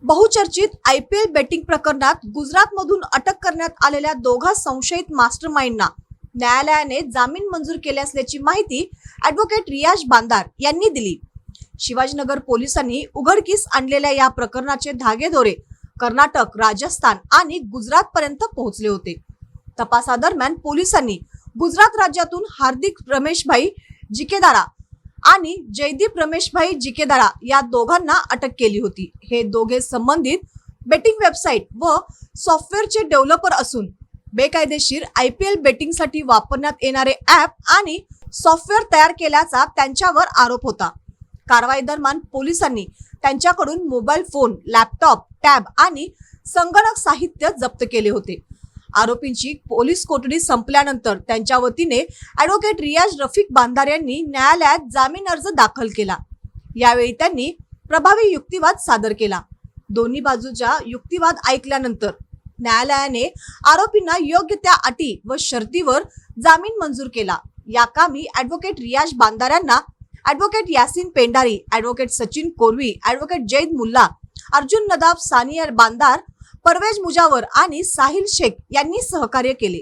बहुचर्चित IPL betting प्रकरणात गुजरातमधून अटक करण्यात आलेल्या दोघा संशयित मास्टरमाइंडना न्यायालयाने जामीन मंजूर केले असल्याची माहिती ॲडव्होकेट रियाज बांदार यांनी दिली। शिवाजीनगर पोलिसांनी उघडकीस आणलेल्या या प्रकरणाचे धागेदोरे कर्नाटक, राजस्थान आणि गुजरात पर्यंत पोहोचले होते। तपासादरम्यान पोलिसांनी गुजरात राज्यातून हार्दिक रमेशभाई जिकेदारा आणि जयदीप रमेशभाई जिकेदारा या दोघांना अटक केली होती। हे दोघे संबंधित बेटिंग वेबसाईट व सॉफ्टवेअरचे डेव्हलपर असून बेकायदेशीर IPL बेटिंगसाठी वापरण्यात येणारे ॲप आणि सॉफ्टवेअर तयार केल्याचा त्यांच्यावर आरोप होता। कारवाई दरम्यान पोलिसांनी त्यांच्याकडून मोबाईल फोन, लॅपटॉप, टॅब आणि संगणक साहित्य जप्त केले होते। आरोपींची पोलीस कोठडी संपल्यानंतर त्यांच्या वतीने ॲडव्होकेट रियाज रफिक बांदार यांनी न्यायालयात जामीन अर्ज दाखल केला। यावेळी त्यांनी प्रभावी युक्तिवाद सादर केला। दोन्ही बाजूच्या युक्तिवाद ऐकल्यानंतर न्यायालयाने आरोपींना योग्य त्या अटी व शर्तीवर जामीन मंजूर केला। या कामी ॲडव्होकेट रियाज बांदार यांना advocate Yasin Pendari, advocate Sachin Korvi, advocate Zaid Mulla, Arjun Nadab, Sania Bandar, Parvez Mujawar आणि साहिल शेख यांनी सहकार्य केले।